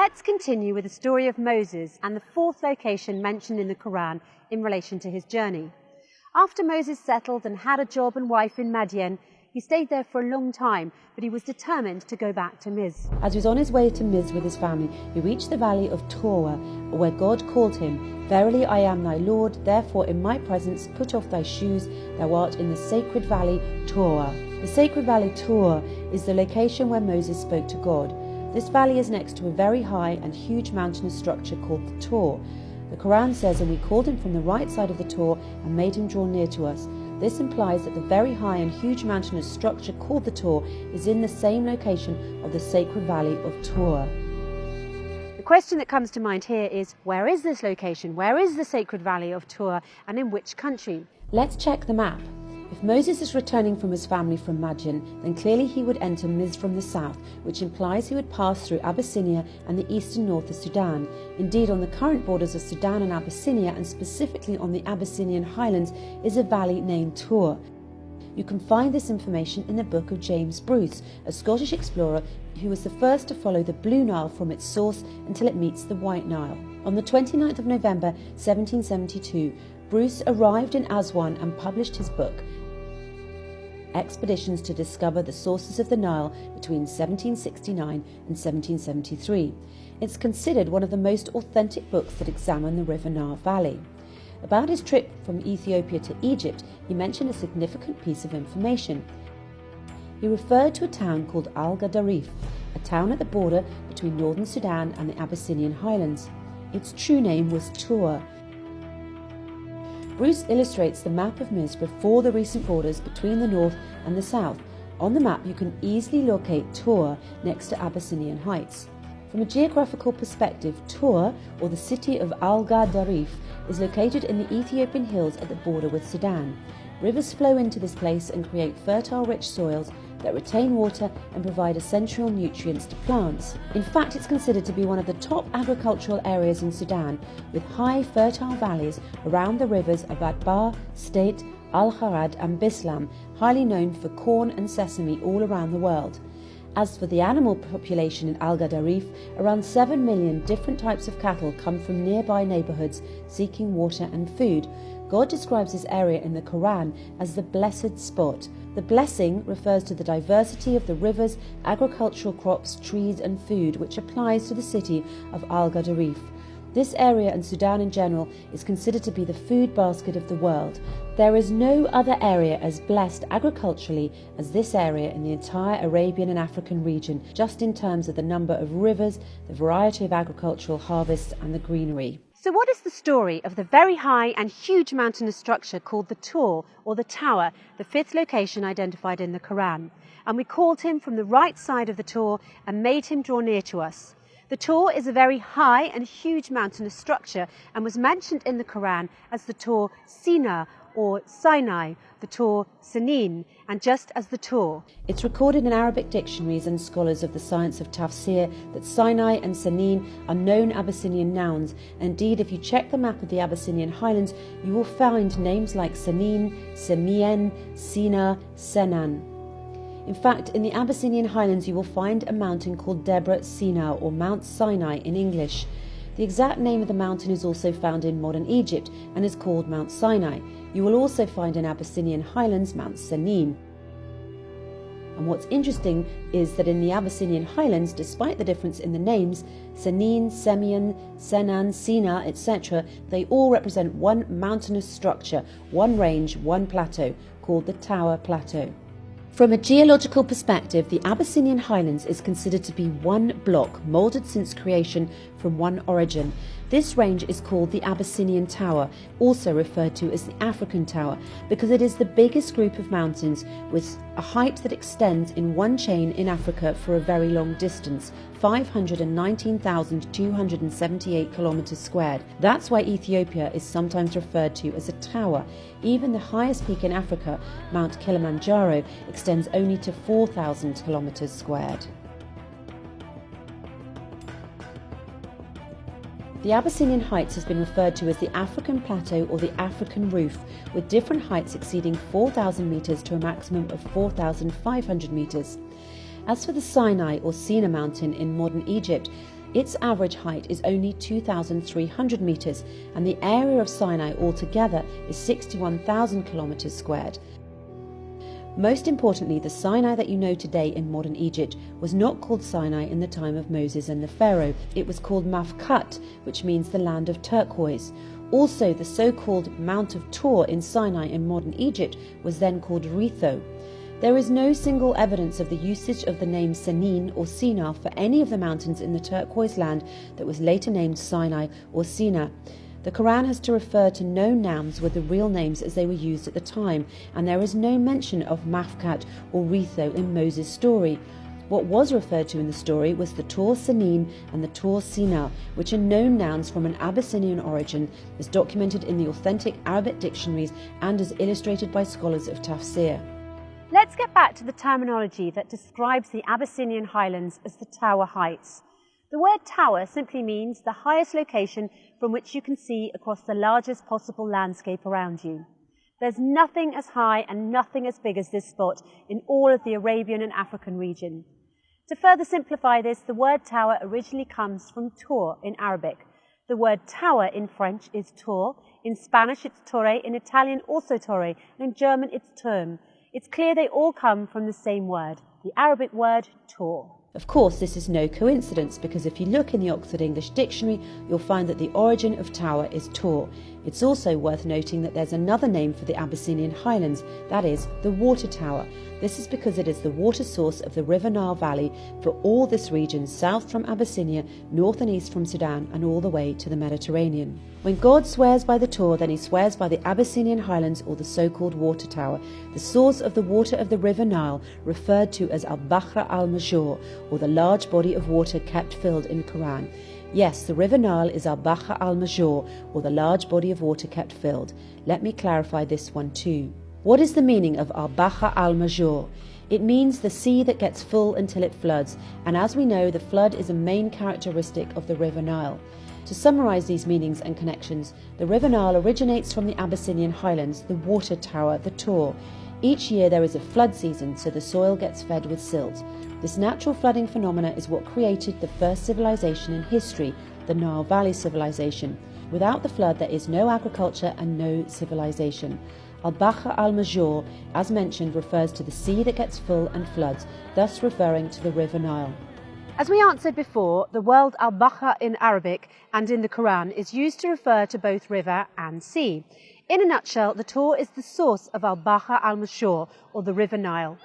Let's continue with the story of Moses and the fourth location mentioned in the Quran in relation to his journey. After Moses settled and had a job and wife in Madian, he stayed there for a long time, but he was determined to go back to Miz. As he was on his way to Miz with his family, he reached the valley of Torah, where God called him, "Verily I am thy Lord, therefore in my presence put off thy shoes, thou art in the sacred valley Torah." The sacred valley Torah is the location where Moses spoke to God. This valley is next to a very high and huge mountainous structure called the Tor. The Quran says, "And we called him from the right side of the Tor and made him draw near to us." This implies that the very high and huge mountainous structure called the Tor is in the same location of the sacred valley of Torah. The question that comes to mind here is, where is this location? Where is the sacred valley of Torah, and in which country? Let's check the map. If Moses is returning from his family from Madian, then clearly he would enter Miz from the south, which implies he would pass through Abyssinia and the eastern north of Sudan. Indeed, on the current borders of Sudan and Abyssinia, and specifically on the Abyssinian highlands, is a valley named Tor. You can find this information in the book of James Bruce, a Scottish explorer who was the first to follow the Blue Nile from its source until it meets the White Nile. On the 29th of November 1772, Bruce arrived in Aswan and published his book, Expeditions to Discover the Sources of the Nile between 1769 and 1773. It's considered one of the most authentic books that examine the River Nile Valley. About his trip from Ethiopia to Egypt, he mentioned a significant piece of information. He referred to a town called Al-Gadarif, a town at the border between northern Sudan and the Abyssinian highlands. Its true name was Tor. Bruce illustrates the map of Miz before the recent borders between the north and the south. On the map you can easily locate Tor next to Abyssinian Heights. From a geographical perspective, Tor, or the city of Al-Gadarif, is located in the Ethiopian hills at the border with Sudan. Rivers flow into this place and create fertile, rich soils that retain water and provide essential nutrients to plants. In fact, it's considered to be one of the top agricultural areas in Sudan, with high, fertile valleys around the rivers of Adbar, State, Al-Harad and Bislam, highly known for corn and sesame all around the world. As for the animal population in Al-Gadarif, around 7 million different types of cattle come from nearby neighbourhoods seeking water and food. God describes this area in the Quran as the blessed spot. The blessing refers to the diversity of the rivers, agricultural crops, trees and food, which applies to the city of Al-Gadarif. This area and Sudan in general is considered to be the food basket of the world. There is no other area as blessed agriculturally as this area in the entire Arabian and African region, just in terms of the number of rivers, the variety of agricultural harvests and the greenery. So what is the story of the very high and huge mountainous structure called the Tor, or the Tower, the fifth location identified in the Quran? "And we called him from the right side of the Tor and made him draw near to us." The Tor is a very high and huge mountainous structure and was mentioned in the Quran as the Tor Sina or Sinai, the Tor Sanin, and just as the Tor. It's recorded in Arabic dictionaries and scholars of the science of tafsir that Sinai and Sanin are known Abyssinian nouns. Indeed, if you check the map of the Abyssinian highlands, you will find names like Sanin, Semien, Sina, Senan. In fact, in the Abyssinian highlands you will find a mountain called Debre Sina, or Mount Sinai in English. The exact name of the mountain is also found in modern Egypt and is called Mount Sinai. You will also find in Abyssinian highlands Mount Sanin. And what's interesting is that in the Abyssinian highlands, despite the difference in the names, Sanin, Semien, Senan, Sina, etc., they all represent one mountainous structure, one range, one plateau, called the Tower Plateau. From a geological perspective, the Abyssinian highlands is considered to be one block, moulded since creation from one origin. This range is called the Abyssinian Tower, also referred to as the African Tower, because it is the biggest group of mountains with a height that extends in one chain in Africa for a very long distance, 519,278 kilometers squared. That's why Ethiopia is sometimes referred to as a tower. Even the highest peak in Africa, Mount Kilimanjaro, extends only to 4,000 kilometers squared. The Abyssinian Heights has been referred to as the African Plateau or the African Roof, with different heights exceeding 4,000 metres to a maximum of 4,500 metres. As for the Sinai or Sina mountain in modern Egypt, Its average height is only 2,300 metres, and the area of Sinai altogether is 61,000 kilometres squared. Most importantly, the Sinai that you know today in modern Egypt was not called Sinai in the time of Moses and the Pharaoh. It was called Mafkat, which means the land of turquoise. Also, the so-called Mount of Tor in Sinai in modern Egypt was then called Retho. There is no single evidence of the usage of the name Senin or Sinai for any of the mountains in the turquoise land that was later named Sinai or Sina. The Quran has to refer to known nouns with the real names as they were used at the time, and there is no mention of Mafkat or Retho in Moses' story. What was referred to in the story was the Tor Senin and the Tor Sina, which are known nouns from an Abyssinian origin, as documented in the authentic Arabic dictionaries and as illustrated by scholars of tafsir. Let's get back to the terminology that describes the Abyssinian highlands as the Tower Heights. The word tower simply means the highest location from which you can see across the largest possible landscape around you. There's nothing as high and nothing as big as this spot in all of the Arabian and African region. To further simplify this, the word tower originally comes from tour in Arabic. The word tower in French is tour, in Spanish it's torre, in Italian also torre, and in German it's Turm. It's clear they all come from the same word, the Arabic word tour. Of course, this is no coincidence, because if you look in the Oxford English Dictionary, you'll find that the origin of tower is Tor. It's also worth noting that there's another name for the Abyssinian highlands, that is, the water tower. This is because it is the water source of the River Nile Valley for all this region, south from Abyssinia, north and east from Sudan, and all the way to the Mediterranean. When God swears by the Tor, then he swears by the Abyssinian highlands, or the so-called water tower, the source of the water of the River Nile, referred to as Al-Bahr al-Major, or the large body of water kept filled in Quran. Yes, the River Nile is Al-Bahr al-Major, or the large body of water kept filled. Let me clarify this one too. What is the meaning of Al-Bahr al-Major? It means the sea that gets full until it floods, and as we know, the flood is a main characteristic of the River Nile. To summarise these meanings and connections, the River Nile originates from the Abyssinian highlands, the water tower, the Tor. Each year there is a flood season, so the soil gets fed with silt. This natural flooding phenomena is what created the first civilization in history, the Nile Valley civilization. Without the flood, there is no agriculture and no civilization. Al-Bahr al-Major, as mentioned, refers to the sea that gets full and floods, thus referring to the River Nile. As we answered before, the word Al-Bahr in Arabic and in the Quran is used to refer to both river and sea. In a nutshell, the Tor is the source of Al-Bahr al-Major, or the River Nile.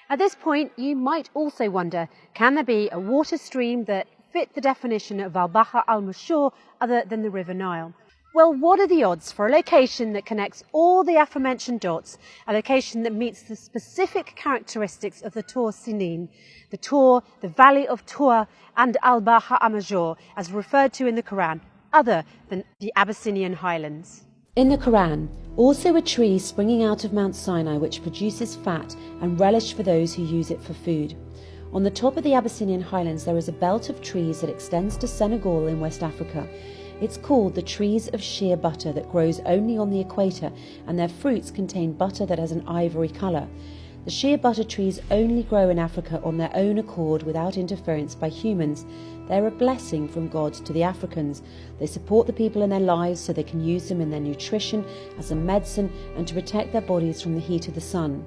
At this point, you might also wonder, can there be a water stream that fit the definition of Al-Bahr al-Major other than the River Nile? Well, what are the odds for a location that connects all the aforementioned dots, a location that meets the specific characteristics of the Tor Sinin, the Tor, the Valley of Tor, and Al-Bahr al-Major, as referred to in the Quran, other than the Abyssinian highlands? In the Quran, also a tree springing out of Mount Sinai which produces fat and relish for those who use it for food. On the top of the Abyssinian highlands there is a belt of trees that extends to Senegal in West Africa. It's called the trees of sheer butter that grows only on the equator, and their fruits contain butter that has an ivory colour. The sheer butter trees only grow in Africa on their own accord without interference by humans. They're a blessing from God to the Africans. They support the people in their lives so they can use them in their nutrition, as a medicine, and to protect their bodies from the heat of the sun.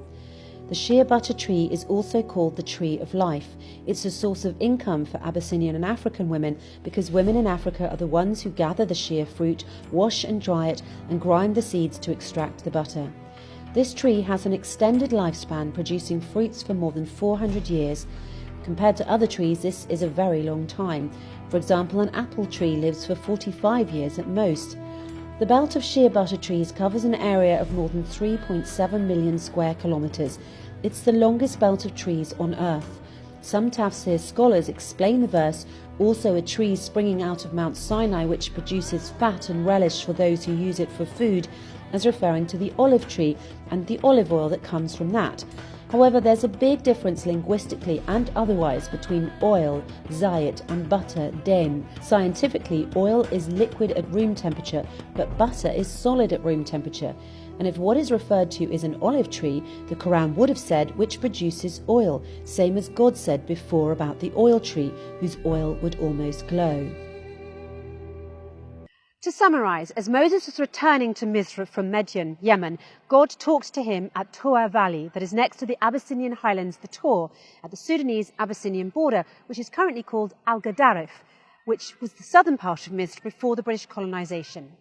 The sheer butter tree is also called the tree of life. It's a source of income for Abyssinian and African women because women in Africa are the ones who gather the sheer fruit, wash and dry it, and grind the seeds to extract the butter. This tree has an extended lifespan, producing fruits for more than 400 years. Compared to other trees, this is a very long time. For example, an apple tree lives for 45 years at most. The belt of sheer butter trees covers an area of more than 3.7 million square kilometres. It's the longest belt of trees on Earth. Some tafsir scholars explain the verse, also a tree springing out of Mount Sinai which produces fat and relish for those who use it for food, as referring to the olive tree and the olive oil that comes from that. However, there's a big difference linguistically and otherwise between oil, zayat, and butter, den. Scientifically, oil is liquid at room temperature, but butter is solid at room temperature. And if what is referred to is an olive tree, the Quran would have said which produces oil, same as God said before about the oil tree, whose oil would almost glow. To summarise, as Moses was returning to Misr from Midian, Yemen, God talked to him at Tur Valley, that is next to the Abyssinian highlands, the Tur, at the Sudanese-Abyssinian border, which is currently called Al Gadarif, which was the southern part of Misr before the British colonisation.